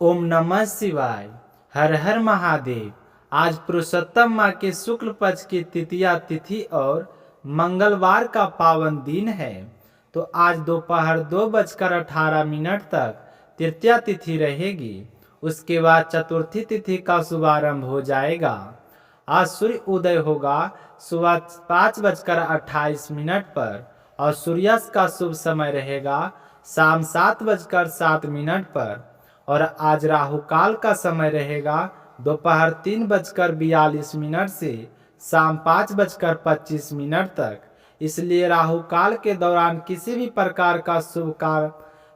ओम नमः शिवाय। हर हर महादेव। आज पुरुषोत्तम माह के शुक्ल पक्ष की तृतीया तिथि और मंगलवार का पावन दिन है। तो आज दोपहर 2:18 तक तृतीया तिथि रहेगी। उसके बाद चतुर्थी तिथि का शुभारंभ हो जाएगा। आज सूर्य उदय होगा सुबह 5:28 पर और सूर्यास्त का शुभ समय रहेगा शाम 7:07 पर। और आज राहु काल का समय रहेगा दोपहर 3:42 से शाम 5:25 तक। इसलिए राहु काल के दौरान किसी भी प्रकार का शुभ कार्य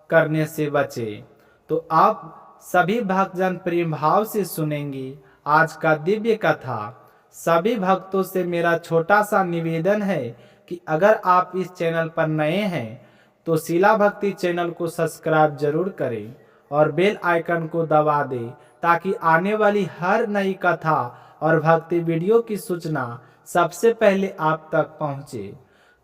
करने से बचे। तो आप सभी भक्तजन प्रेम भाव से सुनेंगे आज का दिव्य कथा। सभी भक्तों से मेरा छोटा सा निवेदन है कि अगर आप इस चैनल पर नए हैं तो शिला भक्ति चैनल को सब्सक्राइब जरूर करें और बेल आइकन को दबा दें ताकि आने वाली हर नई कथा और भक्ति वीडियो की सूचना सबसे पहले आप तक पहुंचे।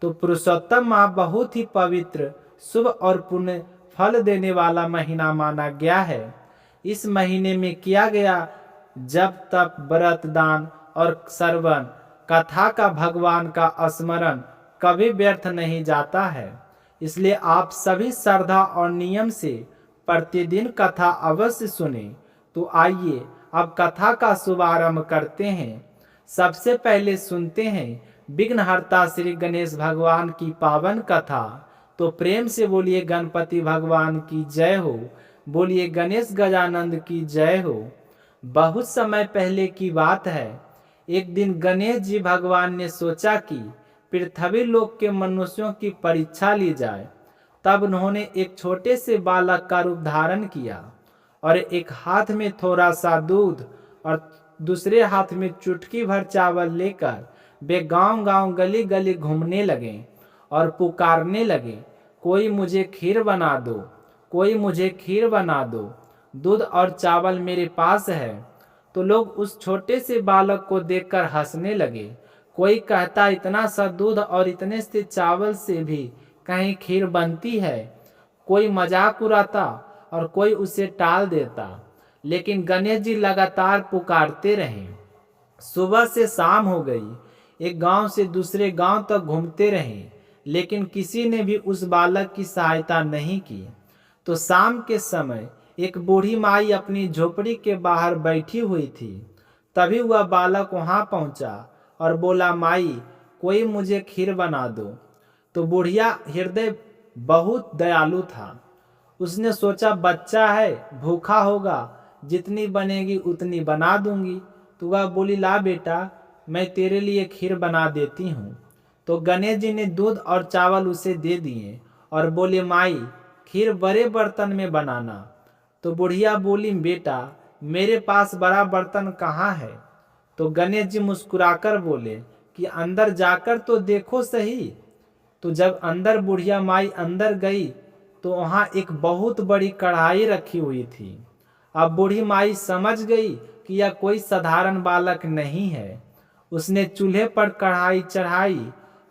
तो पुरुषोत्तम माह बहुत ही पवित्र, शुभ और पुण्य फल देने वाला महीना माना गया है। इस महीने में किया गया जप तप व्रत दान और श्रवण कथा का भगवान का स्मरण कभी व्यर्थ नहीं जाता है। इसलिए आप सभी श्रद्धा और नियम से प्रतिदिन कथा अवश्य सुने। तो आइए अब कथा का शुभारंभ करते हैं। सबसे पहले सुनते हैं विघ्नहर्ता श्री गणेश भगवान की पावन कथा। तो प्रेम से बोलिए गणपति भगवान की जय हो, बोलिए गणेश गजानंद की जय हो। बहुत समय पहले की बात है। एक दिन गणेश जी भगवान ने सोचा कि पृथ्वी लोक के मनुष्यों की परीक्षा ली जाए। तब उन्होंने एक छोटे से बालक का रूप धारण किया और एक हाथ में थोड़ा सा दूध और दूसरे हाथ में चुटकी भर चावल लेकर वे गांव गांव गली गली घूमने लगे और पुकारने लगे, कोई मुझे खीर बना दो, कोई मुझे खीर बना दो, दूध और चावल मेरे पास है। तो लोग उस छोटे से बालक को देखकर हंसने लगे। कोई कहता इतना सा दूध और इतने से चावल से भी कहीं खीर बनती है। कोई मजाक उड़ाता और कोई उसे टाल देता। लेकिन गणेश जी लगातार पुकारते रहे। सुबह से शाम हो गई। एक गांव से दूसरे गांव तक घूमते रहे, लेकिन किसी ने भी उस बालक की सहायता नहीं की। तो शाम के समय एक बूढ़ी माई अपनी झोपड़ी के बाहर बैठी हुई थी। तभी वह बालक वहां पहुंचा और बोला, माई कोई मुझे खीर बना दो। तो बुढ़िया हृदय बहुत दयालु था। उसने सोचा बच्चा है, भूखा होगा, जितनी बनेगी उतनी बना दूंगी। तो वह बोली, ला बेटा मैं तेरे लिए खीर बना देती हूँ। तो गणेश जी ने दूध और चावल उसे दे दिए और बोले, माई खीर बड़े बर्तन में बनाना। तो बुढ़िया बोली, बेटा मेरे पास बड़ा बर्तन कहाँ है। तो गणेश जी मुस्कुराकर बोले कि अंदर जाकर तो देखो सही। तो जब अंदर बुढ़िया माई अंदर गई तो वहाँ एक बहुत बड़ी कढ़ाई रखी हुई थी। अब बूढ़ी माई समझ गई कि यह कोई साधारण बालक नहीं है। उसने चूल्हे पर कढ़ाई चढ़ाई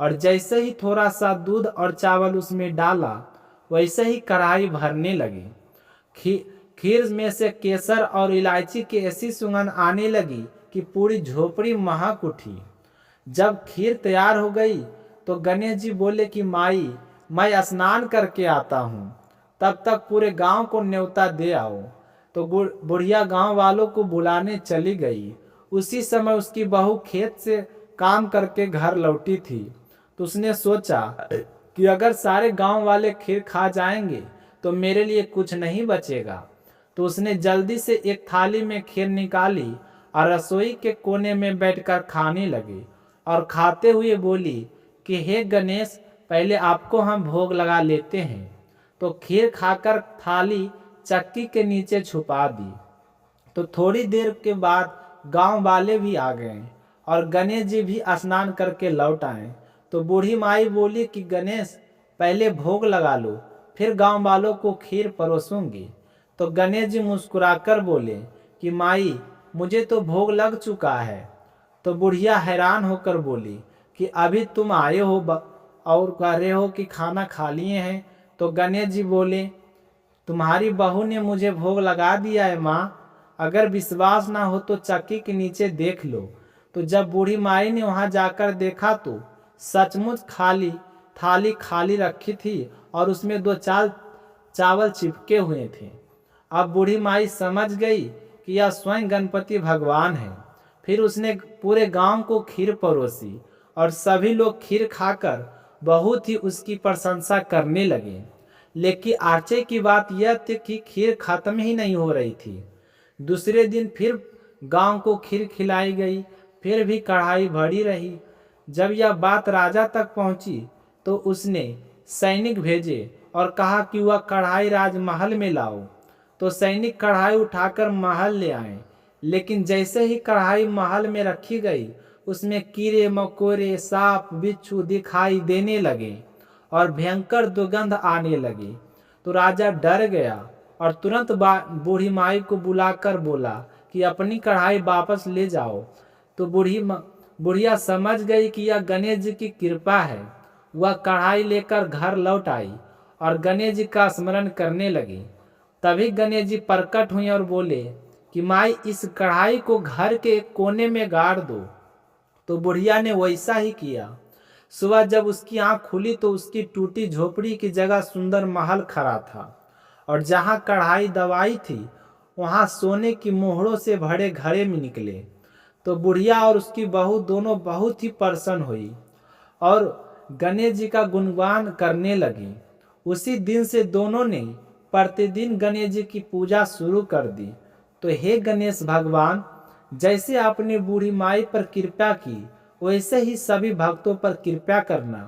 और जैसे ही थोड़ा सा दूध और चावल उसमें डाला वैसे ही कढ़ाई भरने लगी। खीर में से केसर और इलायची की ऐसी सुगंध आने लगी कि पूरी झोपड़ी महक उठी। जब खीर तैयार हो गई तो गणेश जी बोले कि माई मैं स्नान करके आता हूँ, तब तक पूरे गांव को न्योता दे आओ। तो बुढ़िया गांव वालों को बुलाने चली गई। उसी समय उसकी बहू खेत से काम करके घर लौटी थी। तो उसने सोचा कि अगर सारे गांव वाले खीर खा जाएंगे तो मेरे लिए कुछ नहीं बचेगा। तो उसने जल्दी से एक थाली में खीर निकाली और रसोई के कोने में बैठकर खाने लगी और खाते हुए बोली कि हे गणेश पहले आपको हम भोग लगा लेते हैं। तो खीर खाकर थाली चक्की के नीचे छुपा दी। तो थोड़ी देर के बाद गांव वाले भी आ गए और गणेश जी भी स्नान करके लौट आए। तो बूढ़ी माई बोली कि गणेश पहले भोग लगा लो, फिर गांव वालों को खीर परोसूंगी। तो गणेश जी मुस्कुराकर बोले कि माई मुझे तो भोग लग चुका है। तो बुढ़िया हैरान होकर बोली कि अभी तुम आए हो और कह रहे हो कि खाना खा लिए हैं। तो गणेश जी बोले तुम्हारी बहू ने मुझे भोग लगा दिया है माँ, अगर विश्वास ना हो तो चक्की के नीचे देख लो। तो जब बूढ़ी माई ने वहां जाकर देखा तो सचमुच थाली खाली रखी थी और उसमें 2 चावल चिपके हुए थे। अब बूढ़ी माई समझ गई कि यह स्वयं गणपति भगवान है। फिर उसने पूरे गांव को खीर परोसी और सभी लोग खीर खाकर बहुत ही उसकी प्रशंसा करने लगे। लेकिन आश्चर्य की बात यह थी कि खीर खत्म ही नहीं हो रही थी। दूसरे दिन फिर गांव को खीर खिलाई गई, फिर भी कढ़ाई भरी रही। जब यह बात राजा तक पहुंची तो उसने सैनिक भेजे और कहा कि वह कढ़ाई राजमहल में लाओ। तो सैनिक कढ़ाई उठाकर महल ले आए, लेकिन जैसे ही कढ़ाई महल में रखी गई उसमें कीड़े मकोड़े सांप बिच्छू दिखाई देने लगे और भयंकर दुर्गंध आने लगी। तो राजा डर गया और तुरंत बूढ़ी माई को बुलाकर बोला कि अपनी कढ़ाई वापस ले जाओ। तो बुढ़िया समझ गई कि यह गणेश जी की कृपा है। वह कढ़ाई लेकर घर लौट आई और गणेश जी का स्मरण करने लगी। तभी गणेश जी प्रकट हुए और बोले कि माई, इस कढ़ाई को घर के एक कोने में गाड़ दो। तो बुढ़िया ने वैसा ही किया। सुबह जब उसकी आंख खुली तो उसकी टूटी झोपड़ी की जगह सुंदर महल खड़ा था और जहां कढ़ाई दबाई थी वहां सोने की मोहरों से भरे घड़े में निकले। तो बुढ़िया और उसकी बहू दोनों बहुत ही प्रसन्न हुई और गणेश जी का गुणगान करने लगी। उसी दिन से दोनों ने प्रतिदिन गणेश जी की पूजा शुरू कर दी। तो हे गणेश भगवान, जैसे आपने बूढ़ी माई पर कृपा की वैसे ही सभी भक्तों पर कृपा करना।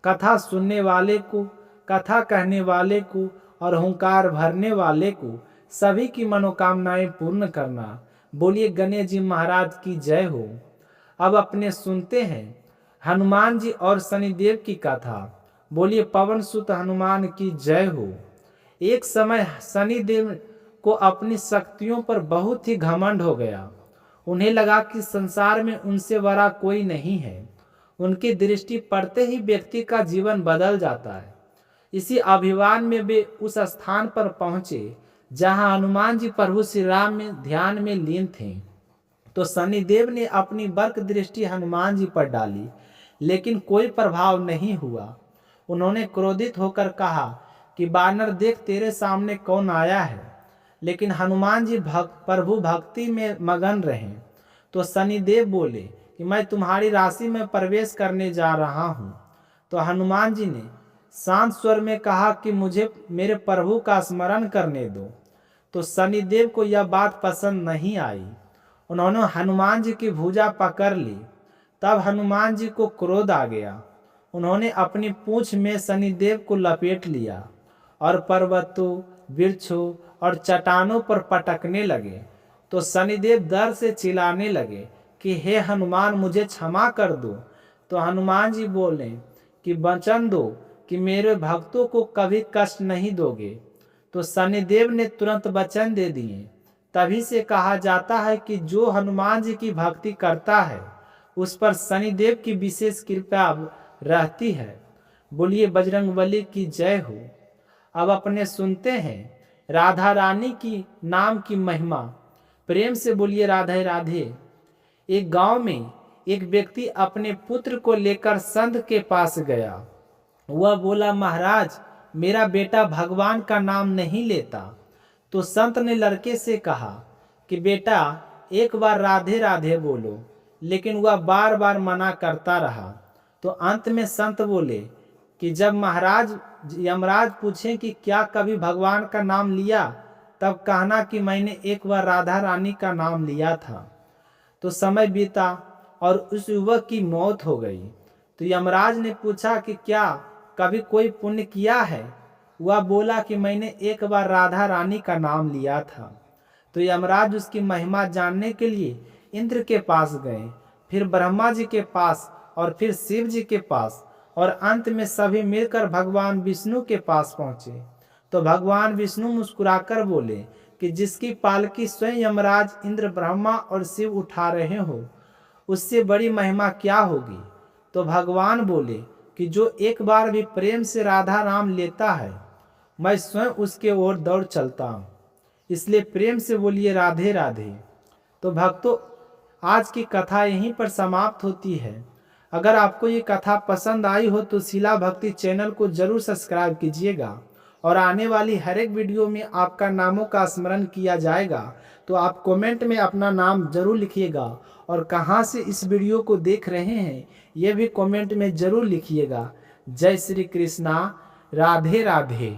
कथा सुनने वाले को, कथा कहने वाले को और हुंकार भरने वाले को सभी की मनोकामनाएं पूर्ण करना। बोलिए गणेश जी महाराज की जय हो। अब अपने सुनते हैं हनुमान जी और शनिदेव की कथा। बोलिए पवन सुत हनुमान की जय हो। एक समय शनिदेव को अपनी शक्तियों पर बहुत ही घमंड हो गया। उन्हें लगा कि संसार में उनसे बड़ा कोई नहीं है। उनकी दृष्टि पड़ते ही व्यक्ति का जीवन बदल जाता है। इसी अभिमान में वे उस स्थान पर पहुंचे जहां हनुमान जी प्रभु श्री राम में ध्यान में लीन थे। तो शनिदेव ने अपनी बर्क दृष्टि हनुमान जी पर डाली, लेकिन कोई प्रभाव नहीं हुआ। उन्होंने क्रोधित होकर कहा कि बानर, देख तेरे सामने कौन आया है। लेकिन हनुमान जी प्रभु भक्ति में मगन रहे। तो शनिदेव बोले कि मैं तुम्हारी राशि में प्रवेश करने जा रहा हूँ। तो हनुमान जी ने शांत स्वर में कहा कि मुझे मेरे प्रभु का स्मरण करने दो। तो शनिदेव को यह बात पसंद नहीं आई। उन्होंने हनुमान जी की भुजा पकड़ ली। तब हनुमान जी को क्रोध आ गया। उन्होंने अपनी पूंछ में शनिदेव को लपेट लिया और पर्वतों, वृक्षों और चट्टानों पर पटकने लगे। तो शनिदेव डर से चिल्लाने लगे कि हे हनुमान, मुझे क्षमा कर दो। तो हनुमान जी बोले कि वचन दो कि मेरे भक्तों को कभी कष्ट नहीं दोगे। तो शनिदेव ने तुरंत वचन दे दिए। तभी से कहा जाता है कि जो हनुमान जी की भक्ति करता है उस पर शनिदेव की विशेष कृपा रहती है। बोलिए बजरंगबली की जय हो। अब अपने सुनते हैं राधा रानी की नाम की महिमा। प्रेम से बोलिए राधे राधे। एक गांव में एक व्यक्ति अपने पुत्र को लेकर संत के पास गया। वह बोला, महाराज, मेरा बेटा भगवान का नाम नहीं लेता। तो संत ने लड़के से कहा कि बेटा एक बार राधे राधे बोलो, लेकिन वह बार बार मना करता रहा। तो अंत में संत बोले कि जब यमराज पूछें कि क्या कभी भगवान का नाम लिया, तब कहना कि मैंने एक बार राधा रानी का नाम लिया था। तो समय बीता और उस युवक की मौत हो गई। तो यमराज ने पूछा कि क्या कभी कोई पुण्य किया है। वह बोला कि मैंने एक बार राधा रानी का नाम लिया था। तो यमराज उसकी महिमा जानने के लिए इंद्र के पास गए, फिर ब्रह्मा जी के पास और फिर शिव जी के पास, और अंत में सभी मिलकर भगवान विष्णु के पास पहुंचे। तो भगवान विष्णु मुस्कुराकर बोले कि जिसकी पालकी स्वयं यमराज, इंद्र, ब्रह्मा और शिव उठा रहे हो, उससे बड़ी महिमा क्या होगी। तो भगवान बोले कि जो एक बार भी प्रेम से राधा नाम लेता है मैं स्वयं उसके ओर दौड़ चलता हूँ। इसलिए प्रेम से बोलिए राधे राधे। तो भक्तों, आज की कथा यहीं पर समाप्त होती है। अगर आपको ये कथा पसंद आई हो तो शिला भक्ति चैनल को जरूर सब्सक्राइब कीजिएगा और आने वाली हर एक वीडियो में आपका नामों का स्मरण किया जाएगा। तो आप कमेंट में अपना नाम जरूर लिखिएगा और कहाँ से इस वीडियो को देख रहे हैं ये भी कमेंट में जरूर लिखिएगा। जय श्री कृष्णा, राधे राधे।